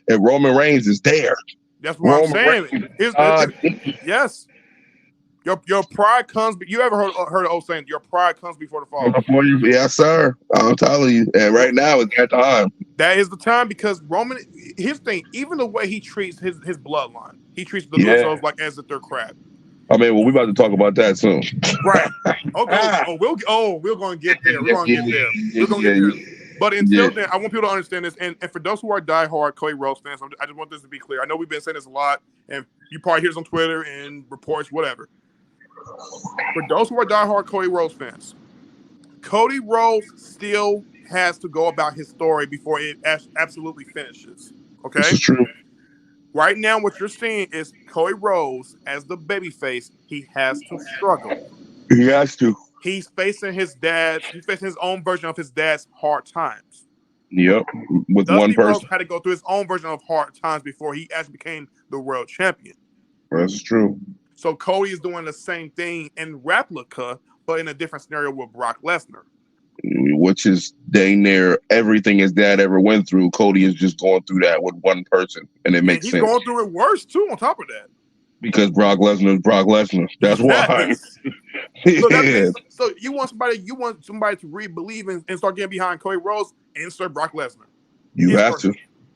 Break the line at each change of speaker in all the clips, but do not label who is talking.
and Roman Reigns is there.
That's what I'm
Roman
saying.
Reigns,
Yes. Your pride comes. You ever heard the old saying? Your pride comes before the fall.
before you, yes, sir. I'm telling you, and right now it's that time.
That is the time because Roman. His thing, even the way he treats his bloodline, he treats the
Yeah,
Usos like as if they're crap.
I mean, well, we about to talk about that soon.
Right. Okay. We're going to get there. We're going to get there. We're going to get there. But
Yeah.
until then, I want people to understand this. And for those who are diehard Cody Rhodes fans, I just want this to be clear. I know we've been saying this a lot, and you probably hear this on Twitter and reports, whatever. For those who are diehard Cody Rhodes fans, Cody Rhodes still has to go about his story before it absolutely finishes. Okay?
This is true.
Right now, what you're seeing is Cody Rhodes as the babyface. He has to struggle.
He has to.
He's facing his dad's. He's facing his own version of his dad's hard times.
Yep, with one
Dusty Rhodes
person.
had to go through his own version of hard times before he actually became the world champion.
That's true.
So Cody is doing the same thing in replica, but in a different scenario with Brock Lesnar.
Which is dang near everything his dad ever went through. Cody is just going through that with one person, and it makes
he's
sense.
He's going through it worse too. On top of that,
because Brock Lesnar is Brock Lesnar. That's why.
So you want somebody to really believe and start getting behind Cody Rhodes. Insert Brock Lesnar.
You have to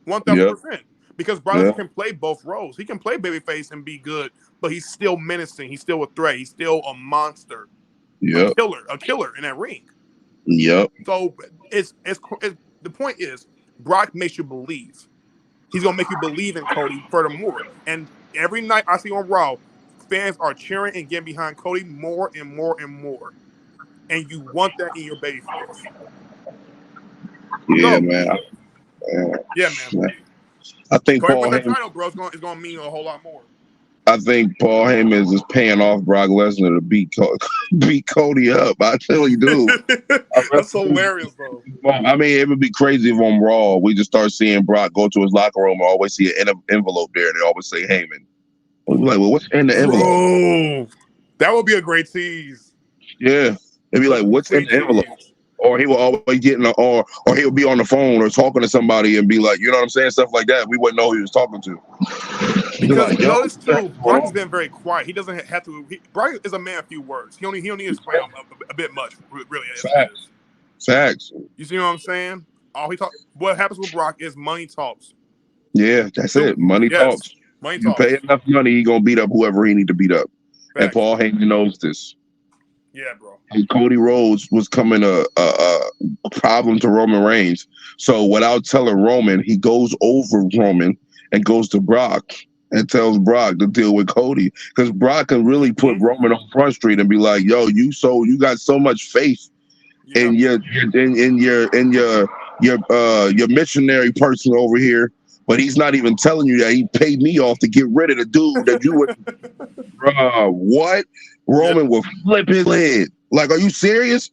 1,000%. Because Brock Lesnar can play both roles. He can play babyface and be good, but he's still menacing. He's still a threat. He's still a monster.
Yep.
A killer in that ring.
Yep.
So it's the point is Brock makes you believe. He's gonna make you believe in Cody furthermore. And every night I see on Raw, fans are cheering and getting behind Cody more and more and more. And you want that in your babyface.
Yeah, man.
Yeah, man.
I think
Cody
Paul
win the title, bro, is gonna mean a whole lot more.
I think Paul Heyman is paying off Brock Lesnar to beat Cody up. I really do.
That's hilarious, bro.
I mean, it would be crazy if on Raw we just start seeing Brock go to his locker room and always see an envelope there. They always say Heyman. We'd be like, well, what's in the envelope?
Bro, that would be a great tease.
Yeah. It'd be like, what's in the envelope? Or he will always get in or he'll be on the phone or talking to somebody and be like, you know what I'm saying? Stuff like that. We wouldn't know who he was talking to.
Because you notice too, Brock has been very quiet. He doesn't have to. Brock is a man of few words. He only explain a bit much, really.
Facts.
You see what I'm saying? What happens with Brock is money talks.
Yeah, that's it. Money talks.
Money
talks. Pay enough money, he gonna beat up whoever he need to beat up. Facts. And Paul Heyman knows this.
Yeah, bro.
And Cody Rhodes was coming a problem to Roman Reigns. So without telling Roman, he goes over Roman and goes to Brock and tells Brock to deal with Cody, because Brock can really put Roman on Front Street and be like, "Yo, you got so much faith in your missionary person over here, but he's not even telling you that he paid me off to get rid of the dude that you would." Bruh, what? Roman will flip his head. Like, are you serious?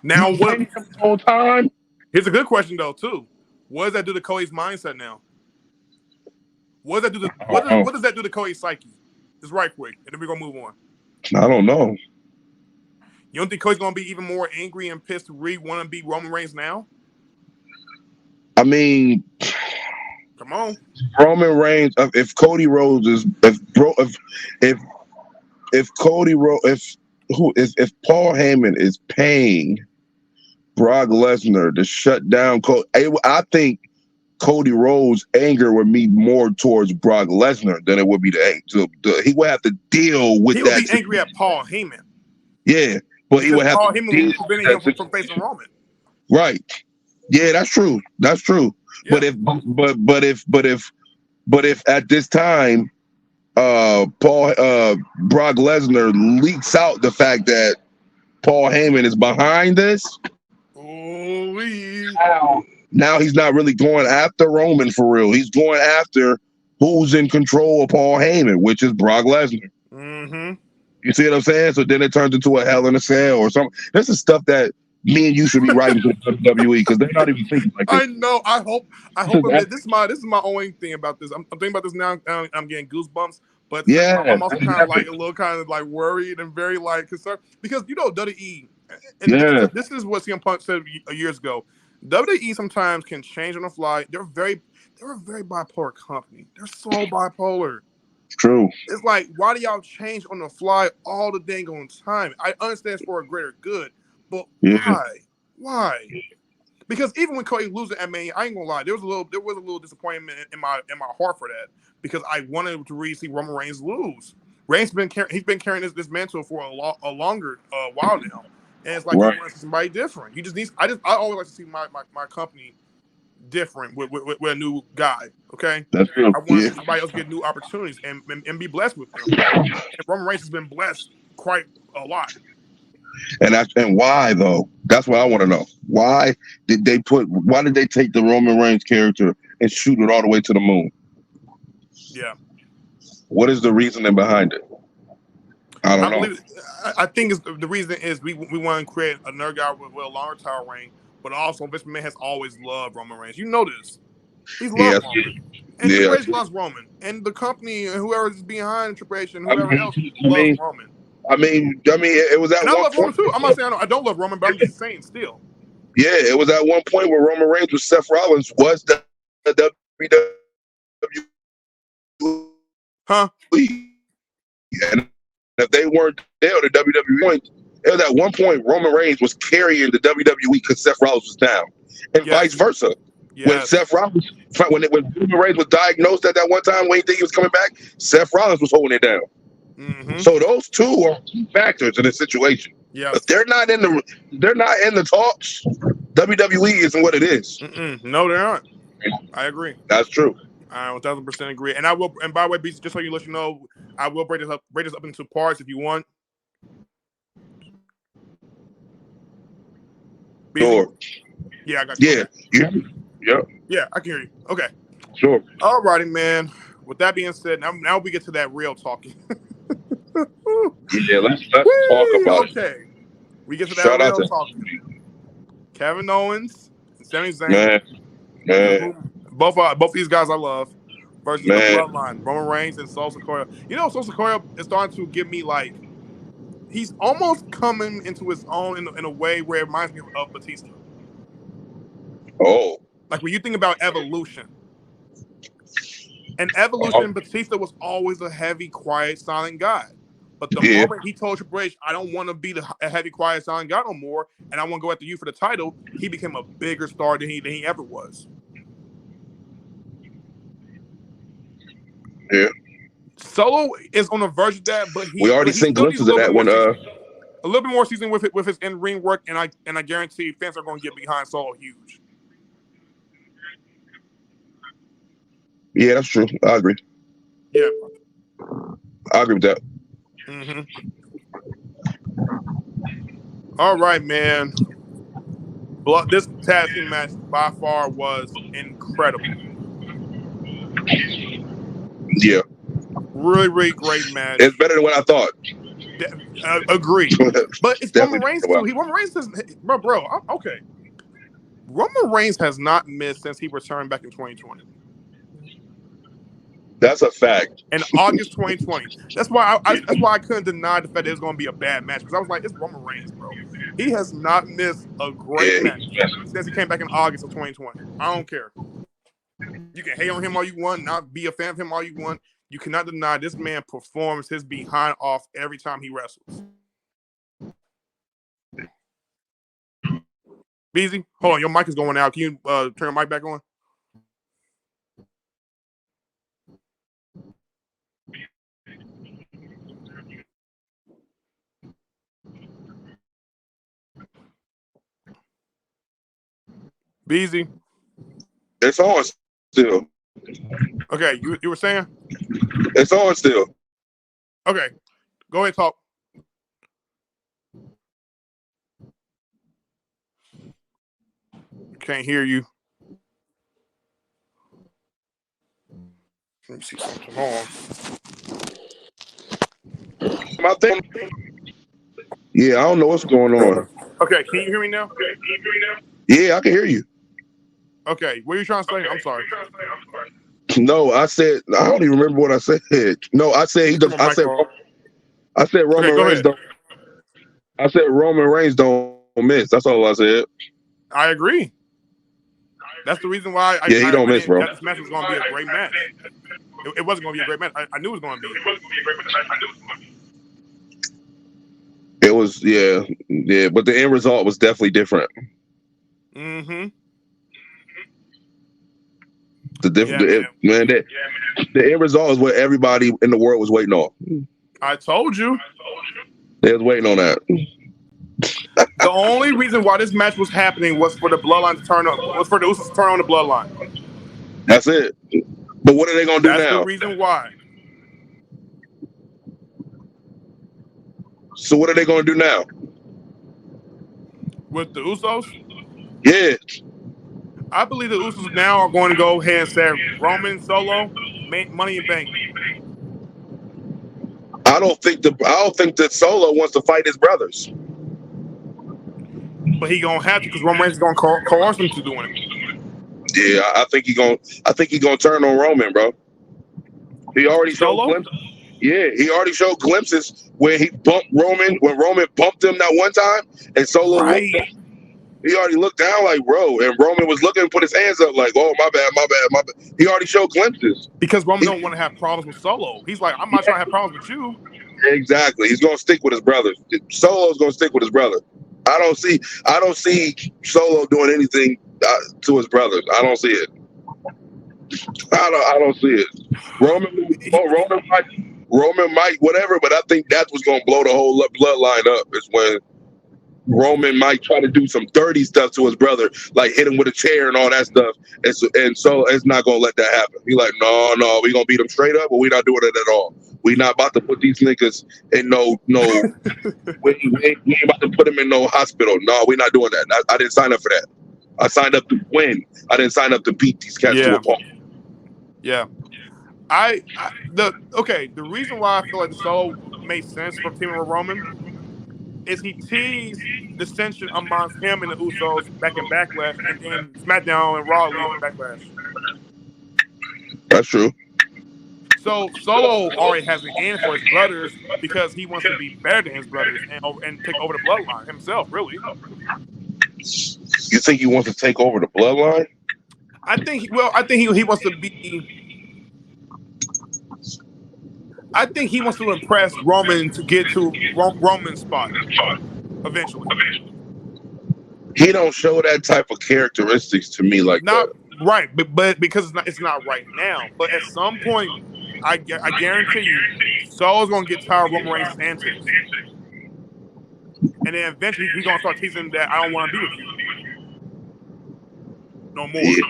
Now
you
what?
The whole time.
Here's a good question though too. What does that do to Cody's mindset now? What does that do to what does that do to Cody's psyche? Just right quick, and then we're gonna move on.
I don't know.
You don't think Cody's gonna be even more angry and pissed to want to beat Roman Reigns now?
I mean,
come on,
Roman Reigns. If Cody Rhodes is if Cody Rhodes if Paul Heyman is paying Brock Lesnar to shut down Cody, I think Cody Rhodes' anger would be more towards Brock Lesnar than it would be he would have to deal with that.
He would be angry at Paul Heyman.
Yeah, but he would have
Paul Heyman was preventing him from facing Roman.
Right. Yeah, that's true. That's true. Yeah. But if at this time Brock Lesnar leaks out the fact that Paul Heyman is behind this, now he's not really going after Roman for real. He's going after who's in control of Paul Heyman, which is Brock Lesnar.
Mm-hmm.
You see what I'm saying? So then it turns into a Hell in a Cell or something. This is stuff that me and you should be writing to the WWE, because they're not even thinking like this.
I know. I hope. This is my only thing about this. I'm thinking about this now. I'm getting goosebumps. But
yeah,
I'm also kind of like a little kind of like worried and very like concerned, because WWE. And this is what CM Punk said years ago. WWE sometimes can change on the fly. they're a very bipolar company. They're so bipolar.
True.
It's like, why do y'all change on the fly all the dang on time? I understand it's for a greater good, but
Yeah.
why? Why? Because even when Cody losing, I mean, I ain't gonna lie, there was a little disappointment in my heart for that because I wanted to really see Roman Reigns lose. Reigns he's been carrying this mantle for a longer while now, and it's like you want to see somebody different. You just need. I always like to see my company different with a new guy. Okay,
that's true.
I want to see somebody else get new opportunities and be blessed with them. And Roman Reigns has been blessed quite a lot.
And why though? That's what I want to know. Why did they take the Roman Reigns character and shoot it all the way to the moon?
Yeah.
What is the reasoning behind it? I don't know.
I think the reason is we want to create another guy with a longer title reign, but also Vince McMahon has always loved Roman Reigns. You know this. He's loved Roman. And Triple H loves Roman. And the company and whoever is behind Triple H and whoever else loves Roman.
I mean, it was at
and
one
I love
point.
Roman too. I'm not saying I don't love Roman, but I'm just saying still.
Yeah, it was at one point where Roman Reigns with Seth Rollins was the WWE.
Huh?
And if they weren't there, the WWE, it was at one point Roman Reigns was carrying the WWE because Seth Rollins was down, and vice versa.
Yes.
When Seth Rollins, when Roman Reigns was diagnosed at that one time when he think he was coming back, Seth Rollins was holding it down.
Mm-hmm.
So those two are key factors in this situation.
Yes.
If they're not in the talks, WWE isn't what it is.
No, they aren't. I agree.
That's true.
I 1000% agree. And I will. And by the way, just so you let you know, I will break this up into parts if you want.
Sure.
Yeah, I got you.
Yeah. Okay. Yeah.
Yeah, I can hear you. Okay.
Sure.
All righty, man. With that being said, now we get to that real talking.
Yeah, let's talk about it.
Okay. We get to that real talking. Kevin Owens and Sami Zayn.
Man.
Both these guys I love. Versus the Bloodline, Roman Reigns and Solo Sikoa. You know, Solo Sikoa is starting to give me like, he's almost coming into his own in a way where it reminds me of Batista.
Oh.
Like when you think about Evolution. And Evolution, Batista was always a heavy, quiet, silent guy. But the moment he told Triple H, I don't want to be a heavy, quiet, silent guy no more, and I want to go after you for the title, he became a bigger star than he ever was.
Yeah.
Solo is on the verge of that, but
we already seen glimpses of that one.
A little bit more season with his in-ring work, and I guarantee fans are going to get behind Solo huge.
Yeah, that's true. I agree.
Yeah,
I agree with that.
Mm-hmm. All right, man. This tag team match by far was incredible.
Yeah.
Really, really great match.
It's better than what I thought.
Agreed. But it's Roman Reigns too. Roman Reigns says, bro, okay. Roman Reigns has not missed since he returned back in 2020.
That's a fact.
In August 2020. That's why I couldn't deny the fact that it was going to be a bad match, because I was like, it's Roman Reigns, bro. He has not missed a great match since he came back in August of 2020. I don't care. You can hate on him all you want, not be a fan of him all you want. You cannot deny this man performs his behind off every time he wrestles. Beezy, hold on, your mic is going out. Can you turn your mic back on? Beezy.
It's on still.
Okay, you were saying?
It's on still.
Okay, go ahead, talk. Can't hear you. Let me see something. Hold on.
My thing. Yeah, I don't know what's going on.
Okay, can you hear me now?
Yeah, I can hear you.
Okay, what are you trying to say? I'm sorry.
No, I said I don't even remember what I said. No, I said he does. I said Roman Reigns don't. I said Roman Reigns don't miss. That's all I said.
I agree. That's the reason why
Yeah, he don't
I
miss,
didn't
bro.
doubt this match was going to be a great match. It wasn't going to be a great match. I knew it was going to be.
It was, yeah, but the end result was definitely different.
Mm-hmm.
The end result is what everybody in the world was waiting on.
I told you.
They was waiting on that.
The only reason why this match was happening was for the Bloodline to turn on, was for the Usos to turn on the Bloodline.
That's it. But what are they gonna do
That's
now?
the reason why.
So what are they gonna do now?
With the Usos?
Yeah.
I believe the Usos now are going to go ahead and say Roman Solo, Money in Bank.
I don't think that Solo wants to fight his brothers.
But he gonna have to, because Roman Reigns is gonna coerce him to doing it.
Yeah, I think he gonna turn on Roman, bro. He already showed glimpses. Yeah, he already showed glimpses when he bumped Roman, when Roman bumped him that one time, and Solo
right.
He already looked down like, bro, and Roman was looking and put his hands up like, oh, my bad. He already showed glimpses.
Because Roman don't want to have problems with Solo. He's like, I'm not trying to have problems with you.
Exactly. He's gonna stick with his brothers. Solo's gonna stick with his brother. I don't see Solo doing anything to his brothers. I don't see it. I don't see it. Roman might, whatever, but I think that's what's gonna blow the whole bloodline up. Is when Roman might try to do some dirty stuff to his brother, like hit him with a chair and all that stuff, and so it's not gonna let that happen. He like, no, we gonna beat him straight up, but we not doing it at all. We not about to put these niggas in no we ain't about to put him in no hospital. No, we not doing that. I didn't sign up for that. I signed up to win. I didn't sign up to beat these cats to a pulp.
Yeah. The reason why I feel like the Solo made sense for teaming with Roman is he teased the tension amongst him and the Usos back in Backlash, and then SmackDown and Raw leading Backlash.
That's true.
So Solo already has an end for his brothers because he wants to be better than his brothers and take over the bloodline himself, really.
You think he wants to take over the bloodline?
I think he wants to be. I think he wants to impress Roman to get to Roman's spot eventually.
He don't show that type of characteristics to me like
not
that.
Right, but because it's not right now. But at some point, I guarantee you, Solo's gonna get tired of Roman Reigns' antics, and then eventually he's gonna start teasing that I don't want to be with you no more.
Yeah.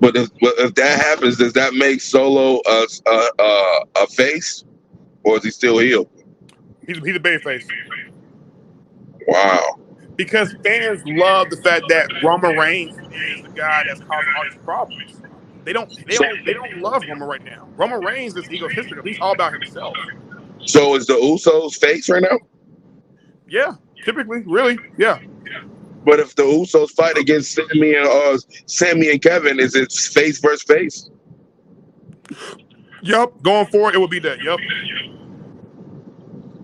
But if that happens, does that make Solo a face, or is he still heel?
He's a babyface.
Wow.
Because fans love the fact that Roman Reigns is the guy that's causing all these problems. They don't love Roman right now. Roman Reigns is egotistical. He's all about himself.
So is the Usos face right now?
Yeah, typically, really, yeah.
But if the Usos fight against Sammy and Kevin, is it face versus face?
Yep, going forward, it will be that. Yep.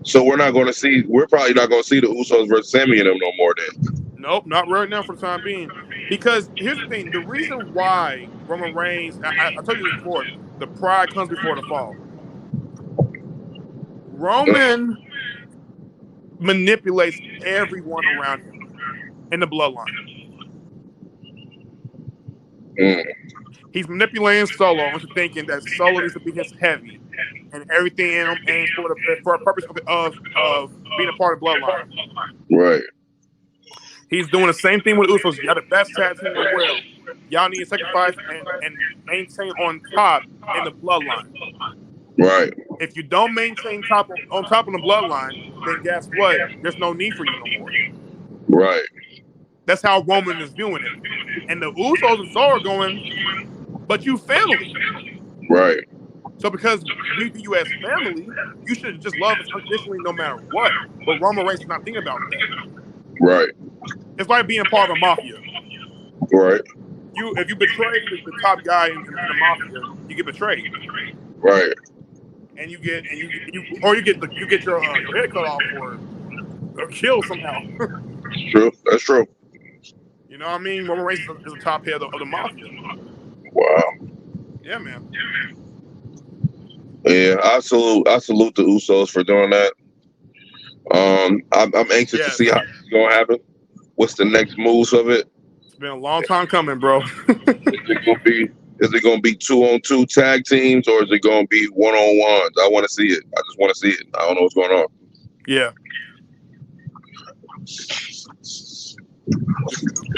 So we're probably not going to see the Usos versus Sammy and them no more then.
Nope, not right now for the time being. Because here's the thing: the reason why Roman Reigns, I told you this before, the pride comes before the fall. Roman manipulates everyone around him in the bloodline. He's manipulating Solo into thinking that Solo needs to be his heavy, and everything in him aims for a purpose of being a part of bloodline.
Right.
He's doing the same thing with Usos. Y'all the best tag team in the world. Y'all need to sacrifice and maintain on top in the bloodline.
Right.
If you don't maintain on top of the bloodline, then guess what? There's no need for you no more.
Right.
That's how Roman is viewing it. And the Usos and Solo are going, but you family.
Right.
So because we view you as family, you should just love us unconditionally no matter what. But Roman Reigns is not thinking about that.
Right.
It's like being a part of a mafia.
Right.
If you betray the top guy in the mafia, you get betrayed.
Right.
And you get your head cut off or killed somehow.
True. That's true.
You know what I mean? Roman Reigns is the top head of the mafia.
Wow.
Yeah, man.
Yeah, I salute the Usos for doing that. I'm anxious to
Yes.
see how it's gonna happen. What's the next moves of it?
It's been a long time coming, bro.
Is it gonna be 2-on-2 tag teams, or is it gonna be 1-on-ones? I want to see it. I just want to see it. I don't know what's going on.
Yeah.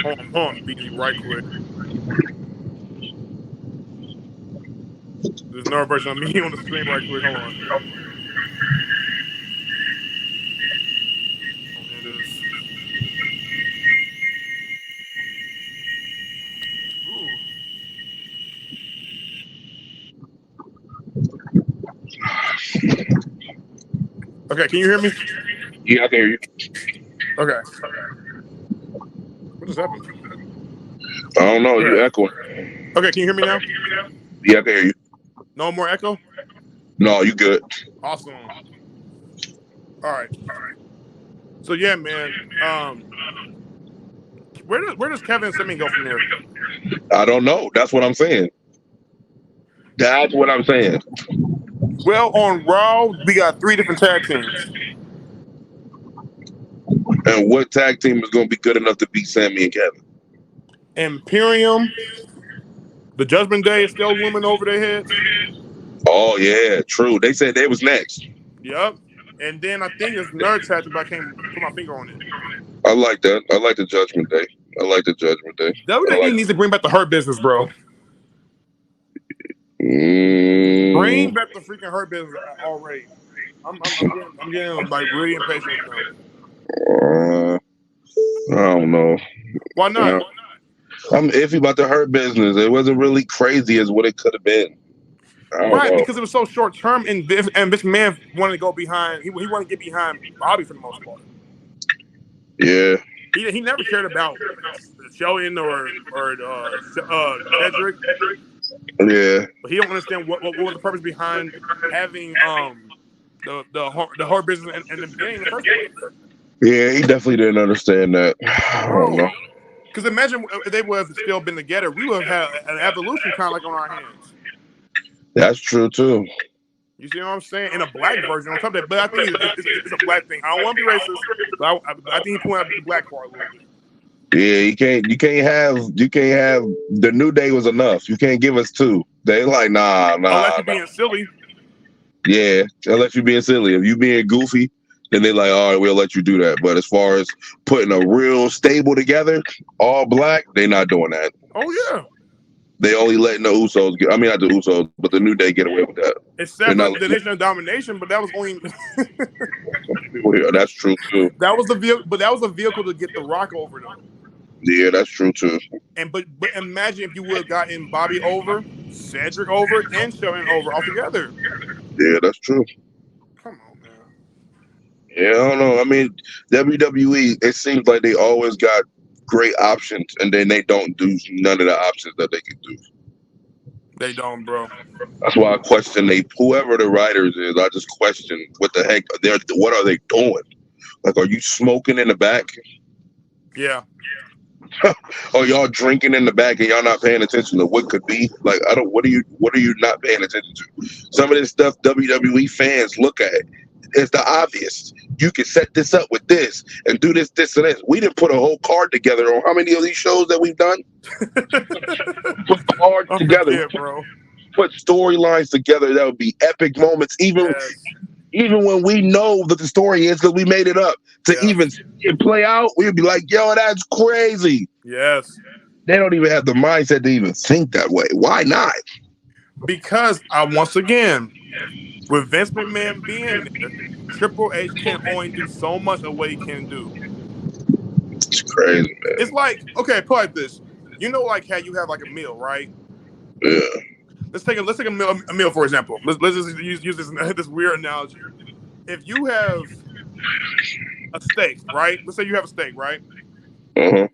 Hold on, BG, right quick. There's another version of me on the screen right quick. Hold on. I'll end this. Ooh. Okay, can you hear me?
Yeah, I can hear you.
Okay. What just happened?
I don't know. You
Okay.
echoing?
Okay, can you hear me now?
Yeah, I can hear you.
No more echo?
No, you good.
Awesome. All right. So yeah, man. Where does Kevin and Sami go from here?
I don't know. That's what I'm saying. That's what I'm saying.
Well, on Raw, we got 3 different tag teams.
And what tag team is going to be good enough to beat Sammy and Kevin?
Imperium. The Judgment Day is still looming over their heads.
Oh yeah, true. They said they was next.
Yep. And then I think it's another tag team, but I can't put my finger on it.
I like that. I like the Judgment Day.
WWE needs to bring back the Hurt Business, bro. Bring back the freaking Hurt Business already. I'm getting like really impatient with them.
I don't know.
Why not?
I'm iffy about the Hurt Business. It wasn't really crazy as what it could have been.
Right, because it was so short term, and Vince McMahon wanted to go behind. He wanted to get behind Bobby for the most part.
Yeah.
He never cared about Sheldon or Cedric.
Yeah.
But he don't understand what was the purpose behind having the Hurt Business in the beginning in the first place.
Yeah, he definitely didn't understand that. I don't know.
Because imagine if they would have still been together, we would have had an evolution kind of like on our hands.
That's true too.
You see what I'm saying? In a black version on top of that, but I think it's a black thing. I don't want to be racist, but I think he pointed out the black part a little bit.
Yeah, you can't have the New Day was enough. You can't give us 2. They like nah.
Unless you're being silly.
Yeah, unless you're being silly. If you being goofy, then they like, all right, we'll let you do that. But as far as putting a real stable together, all black, they not doing that.
Oh yeah.
They only letting the Usos get. I mean, not the Usos, but the New Day get away with that.
Except for the Nation of Domination, but that was only.
That's true too.
That was the vehicle, but that was a vehicle to get The Rock over them.
Yeah, that's true too.
And but imagine if you would have gotten Bobby over, Cedric over, and Sheldon over altogether.
Yeah, that's true.
Come on, man.
Yeah, I don't know. I mean, WWE, it seems like they always got great options, and then they don't do none of the options that they can do.
They don't, bro.
That's why I question whoever the writers is. I just question what the heck what are they doing? Like, are you smoking in the back?
Yeah.
Or y'all drinking in the back and y'all not paying attention to what could be? Like, what are you not paying attention to? Some of this stuff WWE fans look at it's the obvious. You can set this up with this and do this, and this. We didn't put a whole card together on how many of these shows that we've done. Put cards together,
bro.
Put storylines together that would be epic moments, even when we know that the story is because we made it up to even play out. We'd be like, "Yo, that's crazy."
Yes.
They don't even have the mindset to even think that way. Why not?
Because once again, with Vince McMahon being there, Triple H can only do so much of what he can do.
It's crazy, man.
It's like, okay, put it like this. You know, like how you have like a meal, right?
Yeah.
Let's take a meal for example. Let's just use this weird analogy. If you have a steak, right? Let's say you have a steak, right? And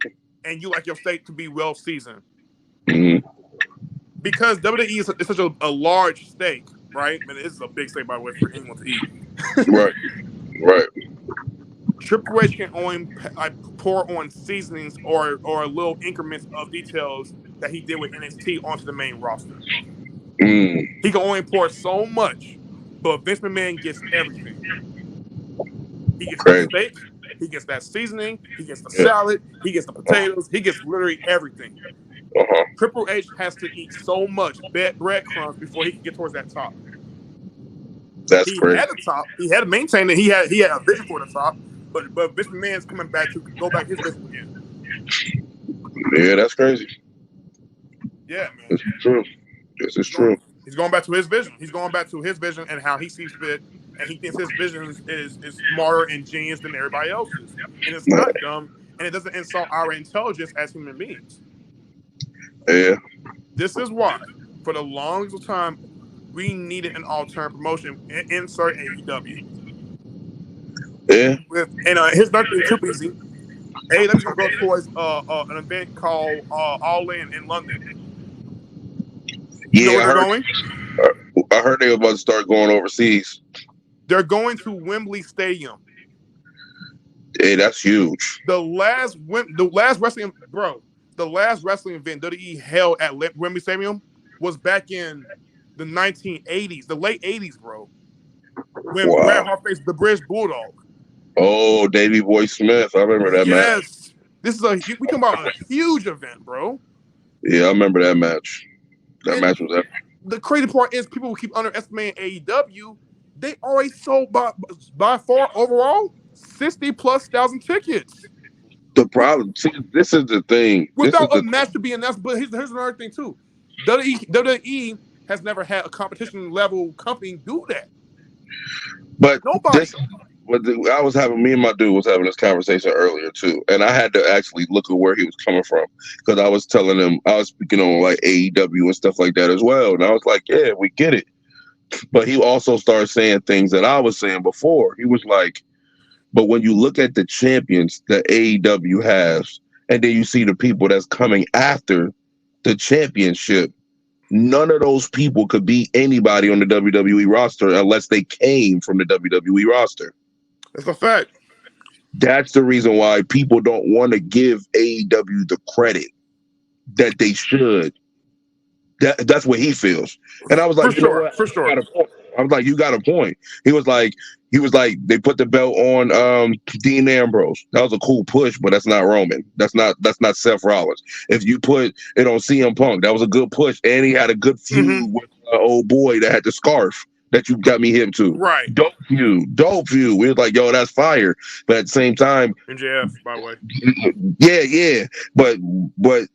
you like your steak to be well seasoned. Because WWE is such a large steak, right? And this is a big steak, by the way, for anyone to eat.
Right.
Triple H can only pour on seasonings or little increments of details that he did with NXT onto the main roster.
Mm.
He can only pour so much, but Vince McMahon gets everything. He gets that
Crazy.
steak, he gets that seasoning, he gets the
Yeah.
salad, he gets the potatoes, he gets literally everything.
Uh-huh.
Triple H has to eat so much breadcrumbs before he can get towards that top.
That's
He
crazy.
had a top. He had to maintain it. He had a vision for the top. But Vince McMahon's coming back to go back his vision again.
Yeah, that's crazy.
Yeah, man.
This is true. This is true.
He's going back to his vision. He's going back to his vision and how he sees fit. And he thinks his vision is smarter and genius than everybody else's. And it's not dumb. And it doesn't insult our intelligence as human beings.
Yeah.
This is why, for the longest time, we needed an alternate promotion. Insert AEW.
Yeah.
Here's another thing too, BZ. AEW's gonna go towards an event called All In London. You know
Yeah,
where they're going?
I heard they were about to start going overseas.
They're going to Wembley Stadium.
Hey, that's huge.
The last wrestling event WWE held at Wembley Stadium was back in the 1980s, the late 80s, bro. When Bret Hart faced the British Bulldog.
Oh, Davey Boy Smith. I remember that match.
Yes. This is we talking about a huge event, bro.
Yeah, I remember that match. That match was epic.
The crazy part is people will keep underestimating AEW. They already sold by far overall 60,000+ tickets.
The problem, see, this is the thing.
Without a match to be announced, but here's another thing too. WWE has never had a competition level company do that.
But
nobody.
Me and my dude was having this conversation earlier too, and I had to actually look at where he was coming from because I was telling him I was speaking on like AEW and stuff like that as well, and I was like, yeah, we get it. But he also started saying things that I was saying before. He was like, but when you look at the champions that AEW has, and then you see the people that's coming after the championship, none of those people could beat anybody on the WWE roster unless they came from the WWE roster.
That's a fact.
That's the reason why people don't want to give AEW the credit that they should. That's what he feels. And I was like,
for sure.
I was like, you got a point. He was like, they put the belt on Dean Ambrose. That was a cool push, but that's not Roman. That's not Seth Rollins. If you put it on CM Punk, that was a good push, and he had a good feud with old boy that had the scarf that you got me hip to.
Right.
Dope feud. We was like, yo, that's fire. But at the same time,
MJF, by the way.
Yeah. But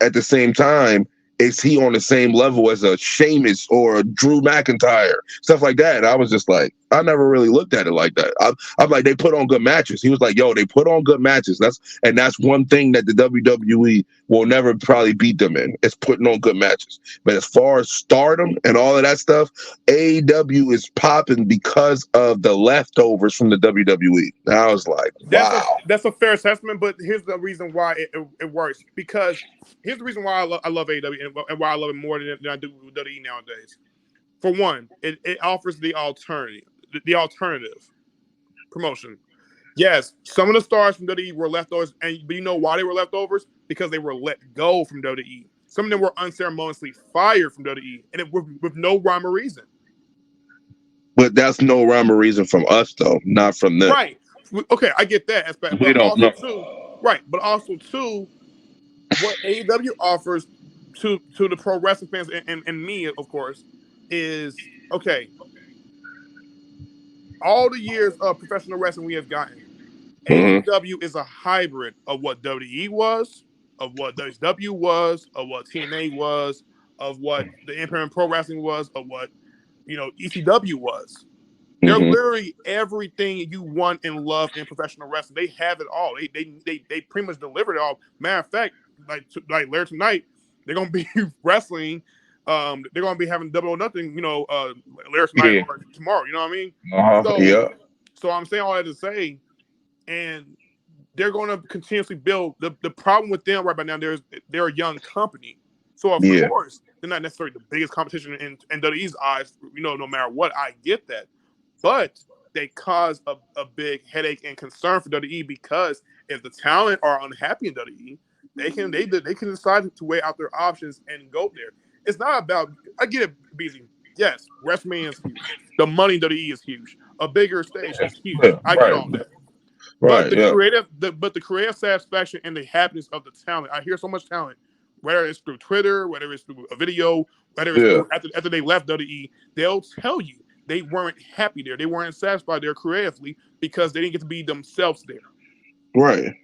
at the same time, is he on the same level as a Sheamus or a Drew McIntyre? Stuff like that. And I was just like, I never really looked at it like that. I'm like, they put on good matches. He was like, yo, they put on good matches. That's one thing that the WWE will never probably beat them in. It's putting on good matches. But as far as stardom and all of that stuff, AEW is popping because of the leftovers from the WWE. And I was like, wow.
That's a fair assessment, but here's the reason why it works. Because here's the reason why I love AEW and why I love it more than I do WWE nowadays. For one, it offers the alternative promotion. Yes, some of the stars from WWE were leftovers, but you know why they were leftovers? Because they were let go from WWE. Some of them were unceremoniously fired from WWE, and it with no rhyme or reason.
But that's no rhyme or reason from us, though, not from them.
Right. Okay, I get that aspect.
We don't know.
But also too, what AEW offers to the pro wrestling fans and me, of course, is okay. All the years of professional wrestling we have gotten, AEW is a hybrid of what WWE was, of what WCW was, of what TNA was, of what the Independent Pro Wrestling was, of what ECW was. They're literally everything you want and love in professional wrestling. They have it all. They pretty much delivered it all. Matter of fact, like later tonight, they're gonna be wrestling. They're gonna be having Double or Nothing. Later tonight or tomorrow. You know what I mean? So I'm saying all that to say, and they're going to continuously build. The problem with them right now, they're a young company, so of course they're not necessarily the biggest competition in WWE's eyes. No matter what, I get that. But they cause a big headache and concern for WWE, because if the talent are unhappy in WWE, they can decide to weigh out their options and go there. It's not about, I get it, BZ. Yes, WrestleMania is huge. The money in WWE is huge. A bigger stage is huge.
Yeah,
I get all that.
Right,
But the creative satisfaction and the happiness of the talent. I hear so much talent, whether it's through Twitter, whether it's through a video, whether it's through, after they left WWE, they'll tell you they weren't happy there. They weren't satisfied there creatively because they didn't get to be themselves there.
Right.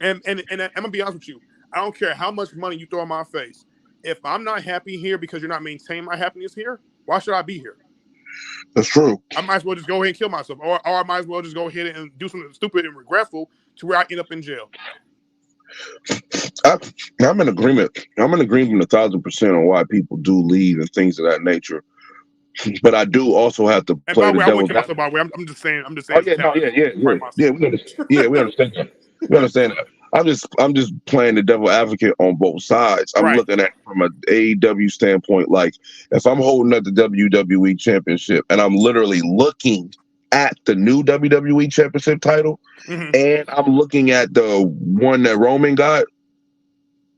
And I'm gonna be honest with you. I don't care how much money you throw in my face. If I'm not happy here because you're not maintaining my happiness here, why should I be here?
That's true.
I might as well just go ahead and kill myself, or I might as well just go ahead and do something stupid and regretful to where I end up in jail.
I'm in agreement. I'm in agreement 1,000% on why people do leave and things of that nature. But I do also have to play the devil's advocate.
By the way, I'm just saying.
Oh yeah. We understand that. We understand that. I'm just playing the devil advocate on both sides. I'm looking at it from an AEW standpoint. Like, if I'm holding up the WWE Championship and I'm literally looking at the new WWE Championship title, and I'm looking at the one that Roman got,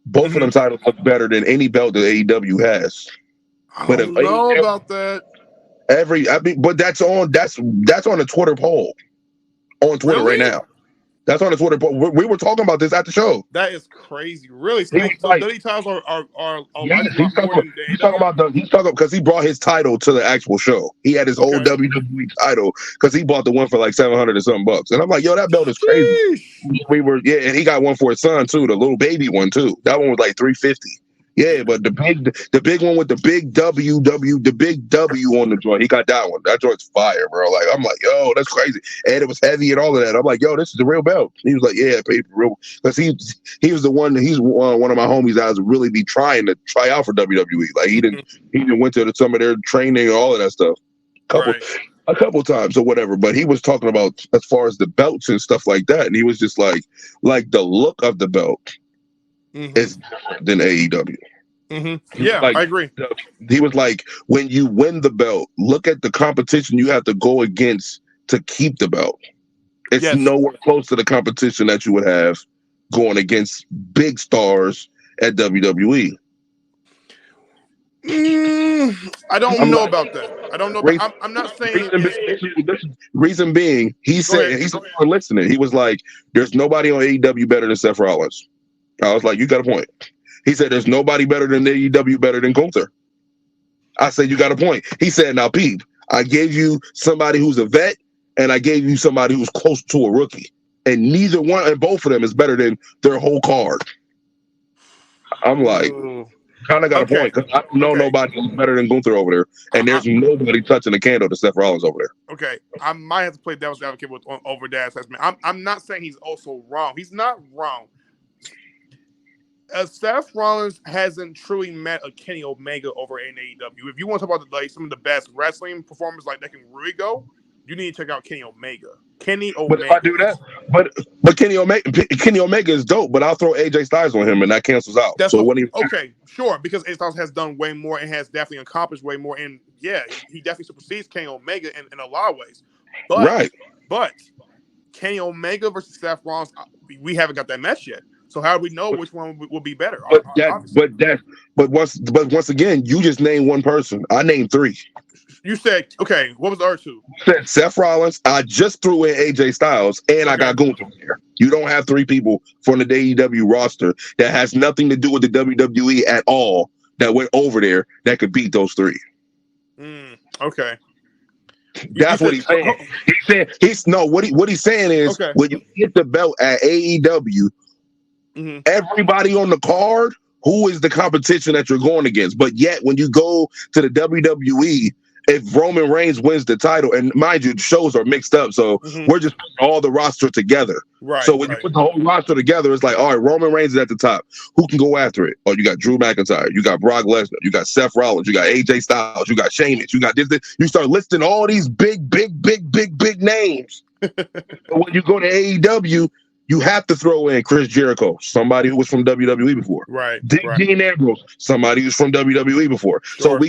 both of them titles look better than any belt that AEW has.
I don't know about that.
But that's on the Twitter poll on Twitter right now. That's on the Twitter poll. We were talking about this at the show.
That is crazy, really. So WWE titles are
he's talking because he brought his title to the actual show. He had his whole WWE title because he bought the one for like $700 or something bucks. And I'm like, yo, that belt is crazy. And he got one for his son too, the little baby one too. That one was like $350. Yeah, but the big one with the big W on the joint, he got that one. That joint's fire, bro. Like, I'm like, yo, that's crazy. And it was heavy and all of that. I'm like, yo, this is the real belt. He was like, yeah, I paid for real. Because he was the one, he's one of my homies that was really be trying to try out for WWE. Like, he didn't went to some of their training and all of that stuff. A couple times or whatever. But he was talking about as far as the belts and stuff like that. And he was just like the look of the belt is different than AEW.
Yeah, I agree.
He was like, when you win the belt, look at the competition you have to go against to keep the belt. It's nowhere close to the competition that you would have going against big stars at WWE.
I don't know about that. I don't know. I'm not saying.
Reason being, he said, he's listening. He was like, "There's nobody on AEW better than Seth Rollins." I was like, "You got a point." He said, "There's nobody better than AEW better than Gunther." I said, "You got a point." He said, "Now, Pete, I gave you somebody who's a vet, and I gave you somebody who's close to a rookie, and neither one and both of them is better than their whole card." I'm like, kind of got a point, because I don't know nobody who's better than Gunther over there, and there's nobody touching the candle to Seth Rollins over there.
Okay, I might have to play devil's advocate over that assessment. I'm not saying he's also wrong. He's not wrong. Seth Rollins hasn't truly met a Kenny Omega over in AEW. If you want to talk about some of the best wrestling performers that can really go, you need to check out Kenny Omega. But
if I do that, but Kenny Omega is dope. But I'll throw AJ Styles on him, and that cancels out.
Okay, sure, because AJ Styles has done way more and has definitely accomplished way more. And yeah, he definitely supersedes Kenny Omega in a lot of ways. But Kenny Omega versus Seth Rollins, we haven't got that match yet. So how do we know which one will be better?
But once again, you just named one person. I named three.
You said, okay, what was the other two?
Said Seth Rollins. I just threw in AJ Styles, and I got Gunther here. You don't have three people from the AEW roster that has nothing to do with the WWE at all that went over there that could beat those three.
Okay.
That's what he's saying. What he's saying is when you get the belt at AEW, everybody on the card, who is the competition that you're going against? But yet, when you go to the WWE, if Roman Reigns wins the title, and mind you, the shows are mixed up, so we're just putting all the roster together.
Right.
So when you put the whole roster together, it's like, all right, Roman Reigns is at the top. Who can go after it? Oh, you got Drew McIntyre, you got Brock Lesnar, you got Seth Rollins, you got AJ Styles, you got Sheamus, you got this. You start listing all these big names. But when you go to AEW, you have to throw in Chris Jericho, somebody who was from WWE before.
Right.
Dean Ambrose, somebody who's from WWE before. So
Sure.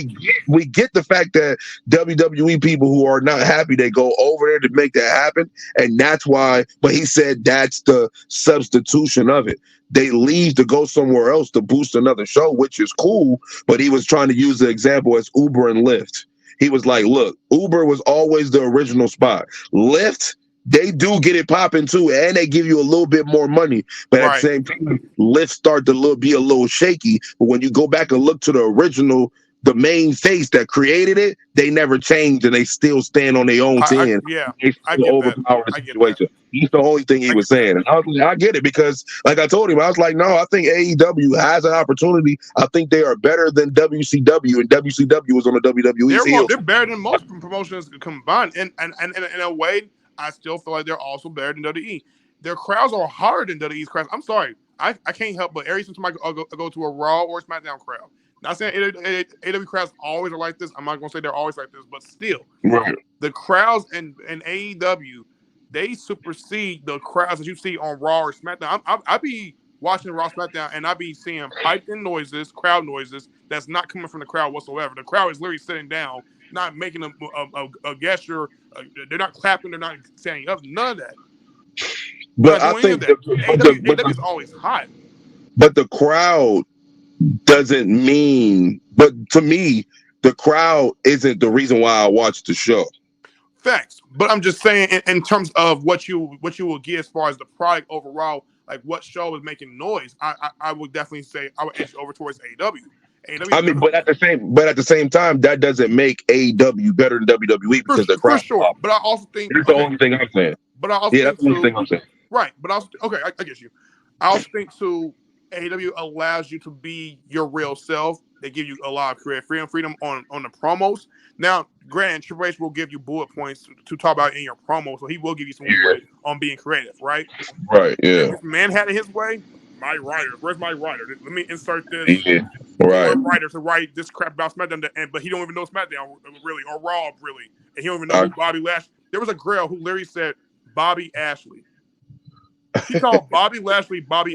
we get the fact that WWE people who are not happy, they go over there to make that happen, and that's why. But he said that's the substitution of it. They leave to go somewhere else to boost another show, which is cool. But he was trying to use the example as Uber and Lyft. He was like, look, Uber was always the original spot. Lyft, they do get it popping too, and they give you a little bit more money. But at the same time, Lyft start to be a little shaky. But when you go back and look to the original, the main face that created it, they never changed, and they still stand on their own 10.
I get
overpower
that.
the situation. He's the only thing he was saying. And I was like, I get it, because like I told him, I was like, no, I think AEW has an opportunity. I think they are better than WCW, and WCW was on the WWE's heels.
They're better than most promotions combined. And in a way, I still feel like they're also better than WWE. Their crowds are harder than WWE's crowds. I'm sorry. I can't help but every time I go to a Raw or SmackDown crowd. Not saying AEW crowds always are like this. I'm not going to say they're always like this, but still, the crowds in AEW, they supersede the crowds that you see on Raw or SmackDown. I be watching Raw, SmackDown, and I be seeing piped-in noises, crowd noises that's not coming from the crowd whatsoever. The crowd is literally sitting down, not making a gesture. They're not clapping. They're not standing up. None of that.
But I think
AEW is always hot.
But the crowd doesn't mean, but to me, the crowd isn't the reason why I watch the show.
Facts. But I'm just saying in terms of what you will get as far as the product overall, like what show is making noise, I would definitely say I would edge over towards AEW.
I mean, but at the same time, that doesn't make AEW better than WWE because the crowd.
For sure. But I also think
that's the only thing I'm saying.
But I also
think that's the only thing I'm saying.
Right. But also I get you. I also think too, AEW allows you to be your real self. They give you a lot of creative freedom on the promos. Now, granted, Triple H will give you bullet points to talk about in your promo, so he will give you some way on being creative, right?
Right, yeah.
If man had it his way, my writer, where's my writer? Let me insert this writer to write this crap about SmackDown, but he don't even know SmackDown really, or Raw really, and he don't even know who Bobby Lashley. There was a girl who literally said Bobby Ashley. She called Bobby Lashley, bro.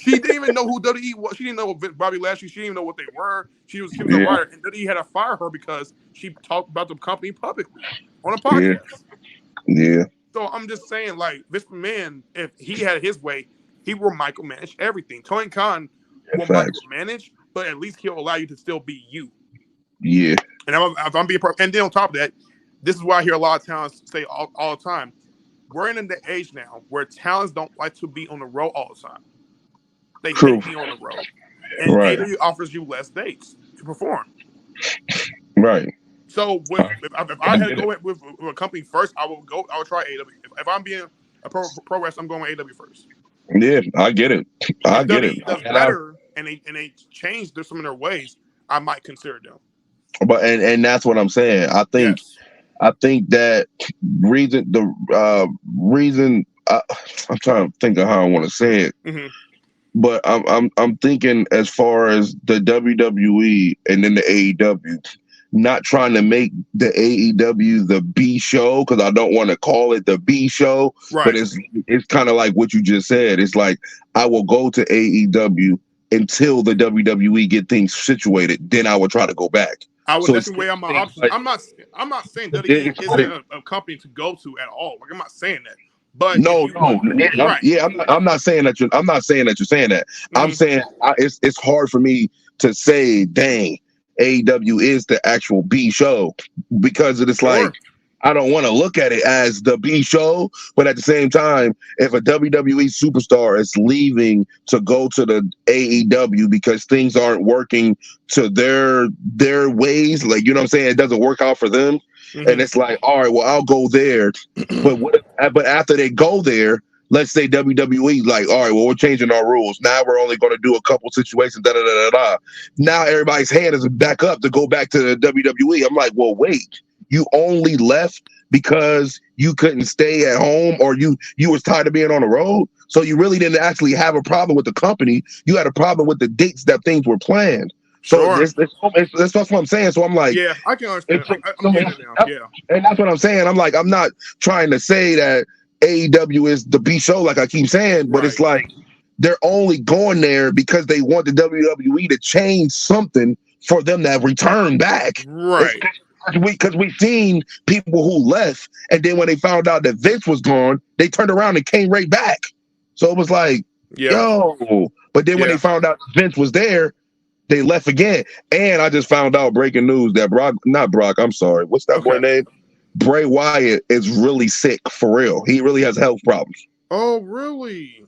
She didn't even know who WWE was. She didn't know Bobby Lashley. She didn't even know what they were. She was a writer, and WWE had to fire her because she talked about the company publicly on a podcast.
Yeah.
So I'm just saying, like, this man, if he had his way, he will micromanage everything. Tony Khan will micromanage, but at least he'll allow you to still be you.
Yeah.
And if I'm being and then on top of that, this is why I hear a lot of talents say all the time. We're in the age now where talents don't like to be on the road all the time. They hate being on the road. And AEW offers you less dates to perform.
Right.
So if I had to go with a company first, I would try AEW. If I'm being a pro wrestler, I'm going with AEW first.
Yeah, I get it. I get it.
Does better, and they change some of their ways, I might consider them.
But and that's what I'm saying. I think that reason I'm trying to think of how I want to say it.
Mm-hmm.
But I'm thinking as far as the WWE and then the AEW, not trying to make the AEW the B show, because I don't want to call it the B show.
Right.
But it's kind of like what you just said. It's like I will go to AEW until the WWE get things situated. Then I will try to go back.
I would definitely weigh out my options. I'm not saying WWE isn't a company to go to at all. Like, I'm not saying that. But I'm not saying that you're saying that. Mm-hmm. I'm saying it's hard for me to say, dang, AEW is the actual B show, because it's like I don't want to look at it as the B show, but at the same time, if a WWE superstar is leaving to go to the AEW because things aren't working to their ways, like, you know what I'm saying, it doesn't work out for them. Mm-hmm. And it's like, all right, well, I'll go there. But after they go there, let's say WWE, like, all right, well, we're changing our rules. Now we're only going to do a couple situations, Now everybody's hand is back up to go back to the WWE. I'm like, well, wait, you only left because you couldn't stay at home, or you was tired of being on the road? So you really didn't actually have a problem with the company. You had a problem with the dates that things were planned. So that's what I'm saying. So I'm like, yeah, I can understand.
And that's what I'm saying. I'm like, I'm not trying to say that AEW is the B show, like I keep saying, but it's
Right.
like they're only going there because they want the WWE to change something for them to return back. It's
Right.
because we've seen people who left, and then when they found out that Vince was gone, they turned around and came right back. So it was like,
Yeah.
yo. But then when they
Yeah.
found out Vince was there, they left again. And I just found out breaking news that I'm sorry, what's that boy
Okay.
name? Bray Wyatt is really sick for real. He really has health problems.
Oh, really?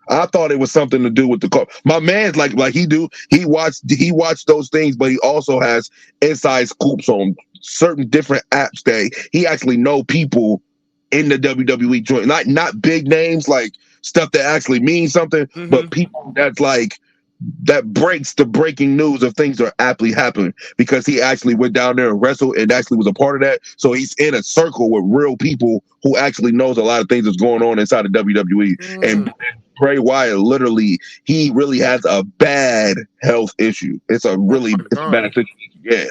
I thought it was something to do with the call. My man's like he watched those things, but he also has inside scoops on certain different apps that he actually know people in the WWE joint. Not big names, like stuff that actually means something,
Mm-hmm.
but people that's like that breaks the breaking news of things that are aptly happening, because he actually went down there and wrestled and actually was a part of that. So he's in a circle with real people who actually knows a lot of things that's going on inside the WWE. And Bray Wyatt he really has a bad health issue. It's a
Oh
really
my
it's a bad
God.
situation. Yeah.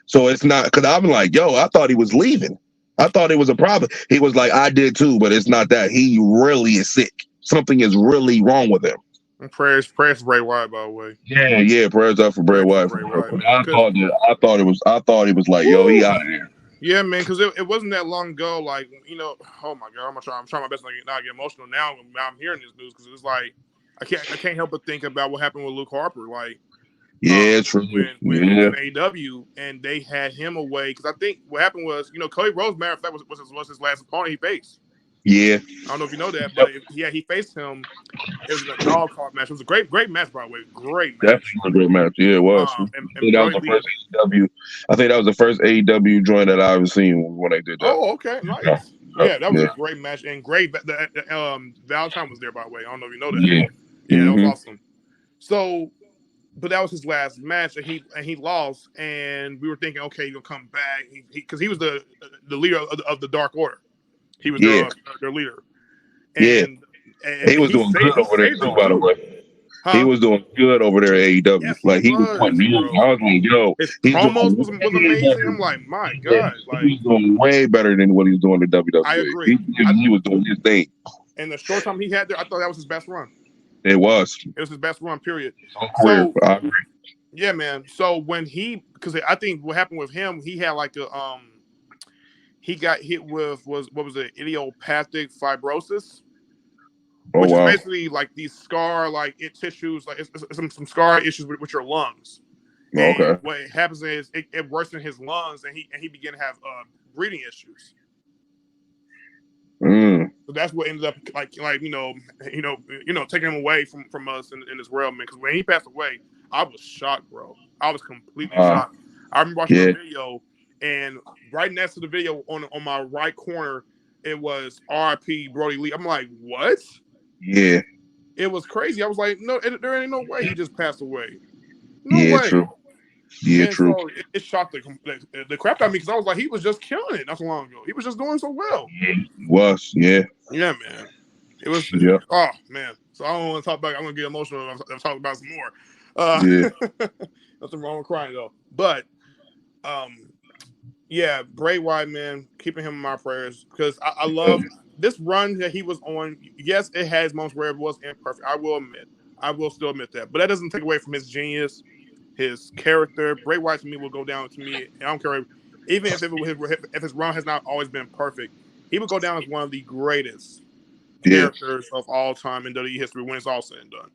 So it's not, because I'm like, yo, I thought he was leaving. I thought it was a problem. He was like, I did too, but it's not that. He really is sick. Something is really wrong with him.
And prayers for Bray Wyatt, by the way.
Yeah. Prayers up for Bray
Prayers for
Wyatt.
Bray Wyatt, man.
I thought it was like, yo, he
Woo!
out of there.
Yeah, man, because it wasn't that long ago. Like, oh my God, I'm trying my best not get emotional now. I'm hearing this news because it's like I can't help but think about what happened with Luke Harper. Like,
Yeah, true.
when he was
Yeah.
in AEW and they had him away, because I think what happened was, Cody Rhodes, matter of fact, was his last opponent he faced.
Yeah.
I don't know if you know that, but he faced him. It was a dog card match. It was a great match, by the way. Great match.
Definitely a great match. Yeah, it was. I think that was the first AEW joint that I ever seen when they did that.
Oh, okay, nice. Yeah, that was a great match, and great. Valentine was there, by the way. I don't know if you know that. Yeah, that was awesome. So, but that was his last match, and he lost. And we were thinking, okay, he'll come back because he was the leader of the Dark Order. He was their leader. And, and
he was doing good over there too, by the way. Huh? He was doing good over there at AEW.
Yes,
he was putting I was like, yo,
his promos was amazing. I'm like, my God, like
he's doing way better than what he was doing in WWE.
I agree.
He was doing his thing.
And the short time he had there, I thought that was his best run.
It was
his best run, period.
So,
yeah, man. So because I think what happened with him, he had like he got hit with what was it, idiopathic fibrosis. Which is basically like these scar tissues, like it's some scar issues with your lungs.
Okay.
And what happens is it worsened his lungs, and he began to have breathing issues. So that's what ended up taking him away from us in this world, man. Because when he passed away, I was shocked, bro. I was completely shocked. I remember watching the video, and right next to the video on my right corner, it was R.I.P. Brody Lee. I'm like, what?
Yeah.
It was crazy. I was like, no, there ain't no way he just passed away. No way.
True. Yeah,
and
true.
So it shocked the crap out of me because I was like, he was just killing it not so long ago. He was just doing so well.
He was, yeah.
Yeah, man. It was, oh, man. So I don't want to talk about I'm going to get emotional if I talk about some more. Nothing wrong with crying, though. But, yeah, Bray Wyatt, man, keeping him in my prayers because I love this run that he was on. Yes, it has moments where it was imperfect. I will still admit that. But that doesn't take away from his genius, his character. Bray Wyatt to me will go down to me. And I don't care, even if his run has not always been perfect, he would go down as one of the greatest characters of all time in WWE history when it's all said and done.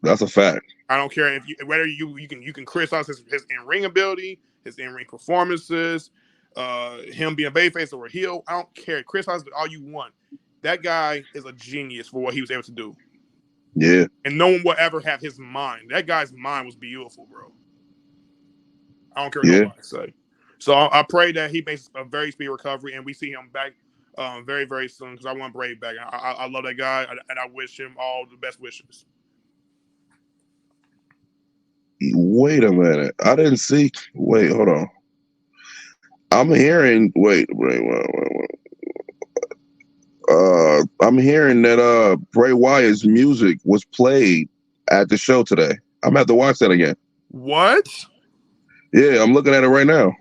That's a fact.
I don't care whether you can criticize his in-ring ability, his in-ring performances, him being a babyface or a heel. I don't care. Criticize all you want. That guy is a genius for what he was able to do.
Yeah.
And no one will ever have his mind. That guy's mind was beautiful, bro. I don't care what nobody say. So I pray that he makes a very speedy recovery and we see him back very, very soon because I want Bray back. I love that guy and I wish him all the best wishes.
Wait a minute. I didn't see. Wait, hold on. I'm hearing. Wait. I'm hearing that Bray Wyatt's music was played at the show today. I'm gonna have to watch that again.
What?
Yeah, I'm looking at it right now.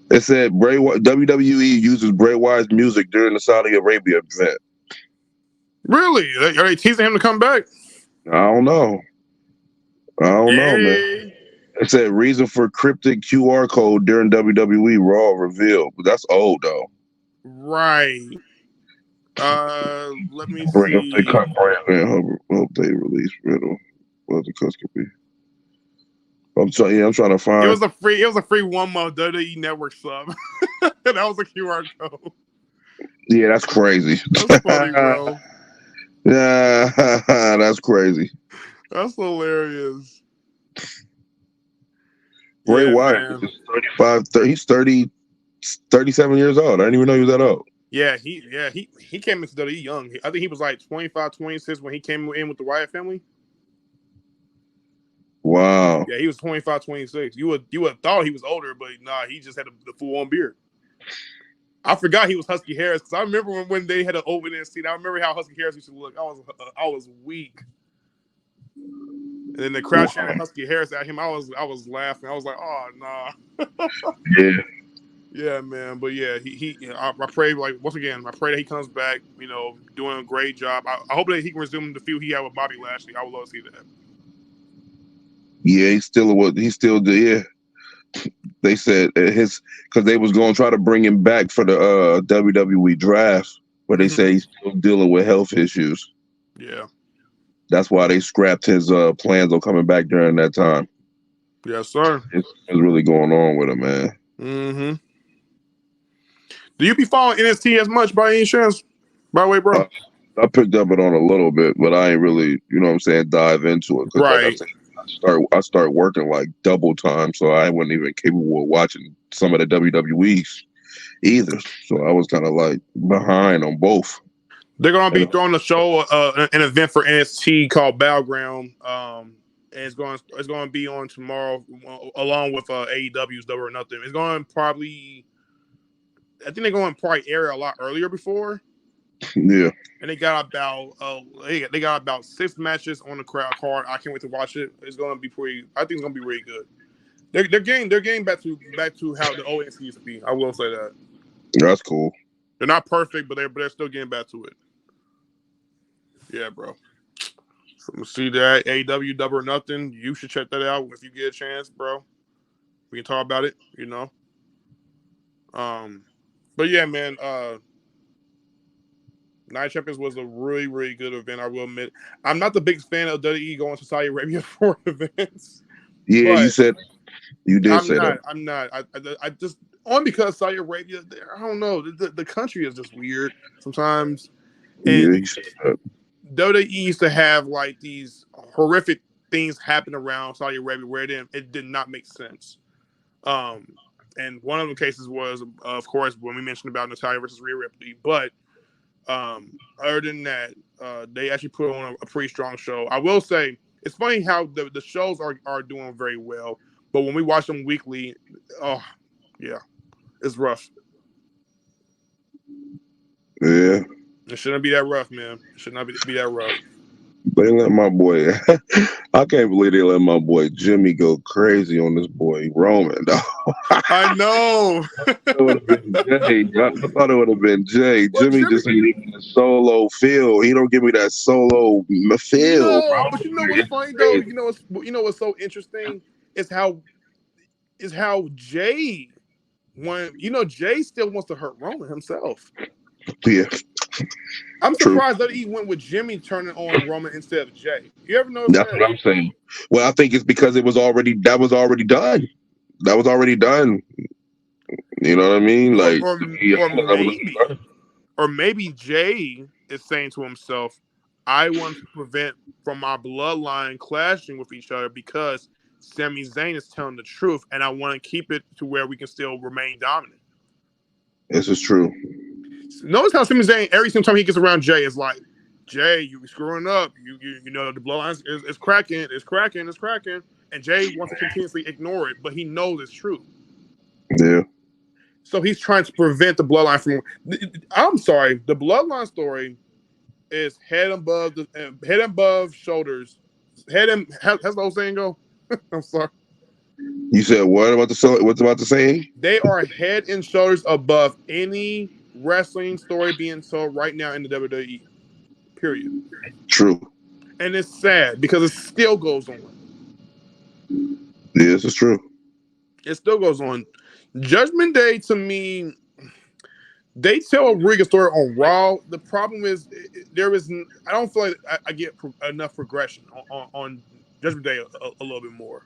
It said WWE uses Bray Wyatt's music during the Saudi Arabia event.
Really? Are they teasing him to come back?
I don't know. Man.
Hey.
It said reason for cryptic QR code during WWE Raw revealed, but that's old though.
Right. Let me
Bring up the
see.
cut brand man. Hope they release Riddle. What the cuss could be. I'm trying to
It
find.
was a free 1 month WWE Network sub. That was a QR code.
Yeah, that's crazy.
That's funny, bro.
Yeah, that's crazy.
That's hilarious.
Bray
Yeah,
Wyatt
man.
is 35. He's 37 years old. I didn't even know he was that old.
Yeah, he came into WWE young. I think he was like 25, 26 when he came in with the Wyatt family.
Wow.
Yeah, he was 25, 26. You would have thought he was older, but nah, he just had the full on beard. I forgot he was Husky Harris because I remember when they had an opening scene. I remember how Husky Harris used to look. I was weak. And then the crowd chanted Husky Harris at him. I was laughing. I was like, oh nah.
Yeah.
Yeah, man. But yeah, I pray, like, once again, I pray that he comes back, doing a great job. I hope that he can resume the feud he had with Bobby Lashley. I would love to see that.
Yeah, he's still yeah. They said because they was going to try to bring him back for the WWE draft, but they say he's still dealing with health issues.
Yeah.
That's why they scrapped his plans on coming back during that time.
Yes, sir.
It's really going on with him, man.
Mm-hmm. Do you be following NXT as much by any chance? By the way, bro.
I picked up it on a little bit, but I ain't really, dive into it because, like I said, I start working like double time, so I wasn't even capable of watching some of the WWEs either. So I was kind of like behind on both.
They're gonna be throwing a show, an event for NXT called Battleground. And it's going to be on tomorrow, along with AEW's Double or Nothing. It's going to probably, I think they're going to probably air a lot earlier before.
Yeah.
And they got about 6 matches on the crowd card. I can't wait to watch it. It's going to be pretty. I think it's going to be really good. They're getting back to how the old NXT used to be. I will say that.
That's cool.
They're not perfect, but they're still getting back to it. Yeah, bro. So see that AEW Double or Nothing. You should check that out if you get a chance, bro. We can talk about it, But yeah, man. Night Champions was a really, really good event. I will admit, I'm not the biggest fan of WWE going to Saudi Arabia for events.
Yeah, you did say that.
I'm not. I just only because Saudi Arabia. I don't know. The country is just weird sometimes. And
Yeah,
WWE used to have like these horrific things happen around Saudi Arabia where it did not make sense. And one of the cases was, of course, when we mentioned about Natalia versus Rhea Ripley. But other than that, they actually put on a pretty strong show. I will say it's funny how the shows are doing very well, but when we watch them weekly, oh yeah, it's rough.
Yeah.
It shouldn't be that rough, man. It should not be that rough.
They let my boy. I can't believe they let my boy Jimmy go crazy on this boy Roman.
I know.
It would have been Jay. I thought it would have been Jay.
Well,
Jimmy just ain't even a solo feel. He don't give me that solo feel.
No, but you know what's funny though? You know what's so interesting is how Jay Jay still wants to hurt Roman himself.
Yeah.
I'm surprised that he went with Jimmy turning on Roman instead of Jay. You ever notice that?
That's what I'm saying. Well, I think it's because that was already done. That was already done. You know what I mean? Like,
or maybe Jay is saying to himself, I want to prevent from my bloodline clashing with each other because Sami Zayn is telling the truth, and I want to keep it to where we can still remain dominant.
This is true.
Notice how Sami Zayn, every single time he gets around Jay, is like, Jay, you screwing up. You know the bloodline is cracking. It's cracking. And Jay wants to continuously ignore it, but he knows it's true.
Yeah.
So he's trying to prevent the bloodline from. I'm sorry, the bloodline story is head above shoulders. How's the whole saying go? I'm sorry.
You said what about what's about the saying?
They are head and shoulders above any wrestling story being told right now in the WWE. period.
True.
And it's sad because it still goes on.
Yes, it's true.
It still goes on. Judgment Day, to me, they tell a really good story on Raw. The problem is there is. I don't feel like I get enough progression on Judgment Day a little bit more.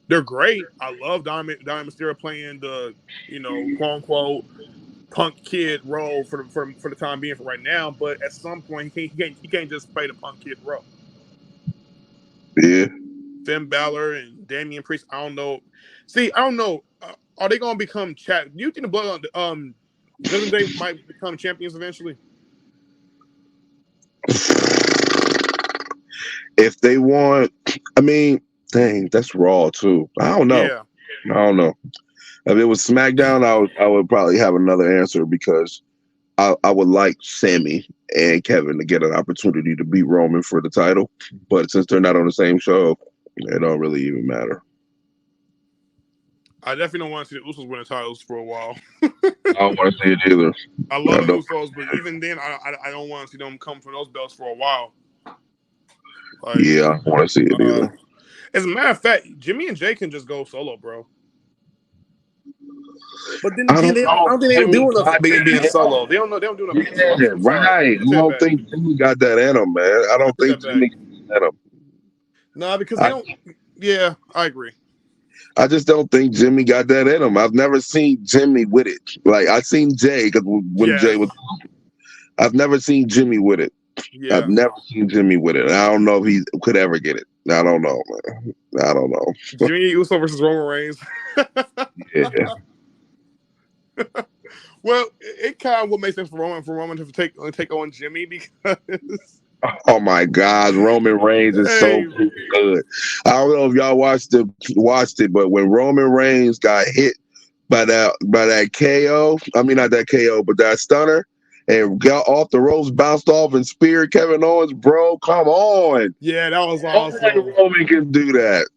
They're great. I love Diamond Mysterio playing the quote unquote punk kid role for the time being for right now. But at some point he can't just play the punk kid role.
Yeah.
Finn Balor and Damian Priest. I don't know. See, I don't know. Are they going to become chat? Do you think the Blood Judgment Day might become champions eventually?
If they want, I mean, dang, that's Raw too. I don't know.
Yeah.
I don't know. If it was SmackDown, I would probably have another answer because I would like Sammy and Kevin to get an opportunity to beat Roman for the title. But since they're not on the same show, it don't really even matter.
I definitely don't want to see the Usos win the titles for a while.
I don't want to see it either.
I love the Usos, but even then, I don't want to see them come from those belts for a while.
Like, yeah, I don't want to see it either.
As a matter of fact, Jimmy and Jay can just go solo, bro. But then again, I don't think they do enough being solo. They don't know. They don't do enough being solo.
Right. I don't think Jimmy got that in him, man. I don't think Jimmy got that in him.
No, because they don't. Yeah, I agree.
I just don't think Jimmy got that in him. I've never seen Jimmy with it. Like I've seen Jay because when Jay was, I've never seen Jimmy with it. Yeah. I've never seen Jimmy with it. I don't know if he could ever get it. I don't know, man. I don't know.
Jimmy Uso versus Roman Reigns.
Yeah.
Well, it kind of would make sense for Roman to take on Jimmy because.
Oh my God, Roman Reigns is so good. I don't know if y'all watched it, but when Roman Reigns got hit by that KO, I mean not that KO, but that stunner, and got off the ropes, bounced off, and speared Kevin Owens, bro, come on.
Yeah, that was awesome.
Only Roman can do that.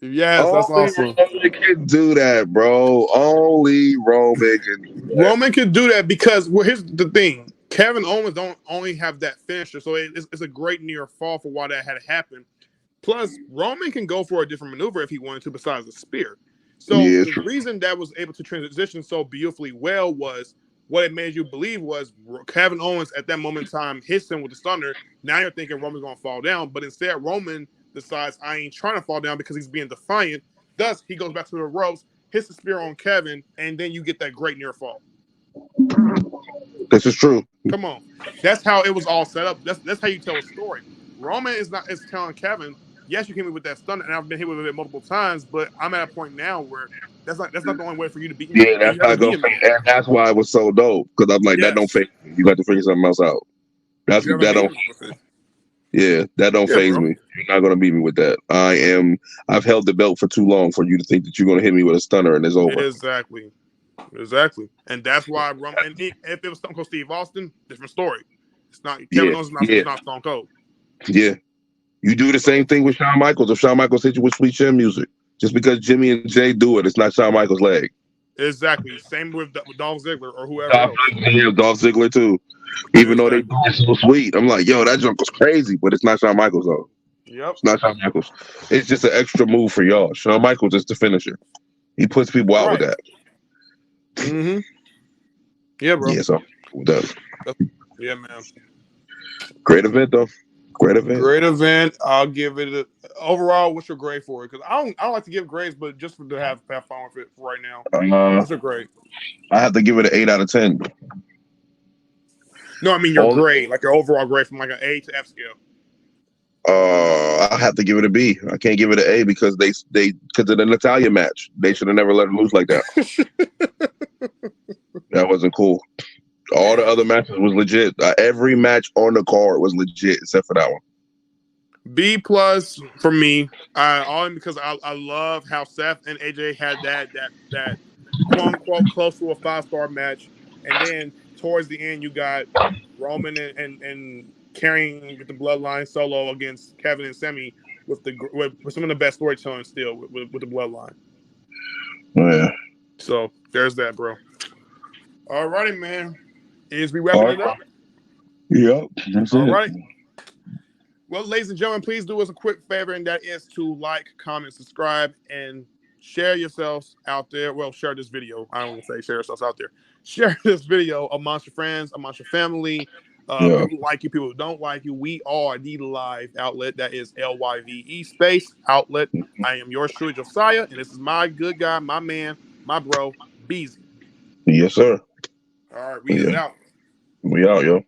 Yes, that's awesome.
Roman can do that, bro. Only Roman can do that.
Roman can do that because here's the thing. Kevin Owens don't only have that finisher, so it's a great near fall for why that had happened. Plus, Roman can go for a different maneuver if he wanted to besides the spear. So the reason that was able to transition so beautifully well was what it made you believe was Kevin Owens at that moment in time hits him with the stunner. Now you're thinking Roman's going to fall down, but instead Roman decides I ain't trying to fall down because he's being defiant. Thus, he goes back to the ropes, hits the spear on Kevin, and then you get that great near fall.
This is true.
Come on. That's how it was all set up. That's how you tell a story. Roman is telling Kevin, yes, you hit me with that stunner, and I've been hit with it multiple times, but I'm at a point now where that's not the only way for you to beat me.
Yeah, and that's why it was so dope. Because I'm like, that don't phase me. You got to figure something else out. That don't phase me. You're not gonna beat me with that. I've held the belt for too long for you to think that you're gonna hit me with a stunner and it's over.
Exactly. And that's why Roman. And if it was Stone Cold Steve Austin, different story. It's not Kevin Owens. It's not Stone Cold.
Yeah, you do the same thing with Shawn Michaels. If Shawn Michaels hit you with sweet chin music, just because Jimmy and Jay do it, it's not Shawn Michaels' leg.
Exactly. Same with Dolph Ziggler or whoever
else. Yeah, Dolph Ziggler too. Even though they do it so sweet, I'm like, yo, that junk was crazy, but it's not Shawn Michaels though.
Yep.
It's not Shawn Michaels. It's just an extra move for y'all. Shawn Michaels is the finisher. He puts people out with that.
Mm-hmm. Yeah, bro.
Yeah, so that.
Yeah, man.
Great event though. Great event.
I'll give it overall. What's your grade for it? Because I don't like to give grades, but just to have fun with it for right now. What's your grade?
I have to give it an 8 out of 10.
No, I mean your grade, like your overall grade from like an A to F scale.
I have to give it a B. I can't give it an A because because of the Natalya match. They should have never let him lose like that. That wasn't cool. All the other matches was legit. Every match on the card was legit except for that one.
B plus for me, only because I love how Seth and AJ had that quote unquote close to a 5-star match, and then towards the end you got Roman and carrying the Bloodline solo against Kevin and Sami with some of the best storytelling still with the Bloodline.
Yeah.
So there's that, bro. Alrighty, man. Is we wrapping it up?
Yep, that's
All
it.
right. Well, ladies and gentlemen, please do us a quick favor, and that is to like, comment, subscribe, and share yourselves out there. Well, share this video. I don't want to say share yourselves out there. Share this video amongst your friends, amongst your family,
Yeah.
people who like you, people who don't like you. We are the live outlet. That is LYVE space outlet. I am yours truly, Josiah, and this is my good guy, my man, my bro, Beezy.
Yes, sir.
All right, we is
Yeah.
out.
We out, yo.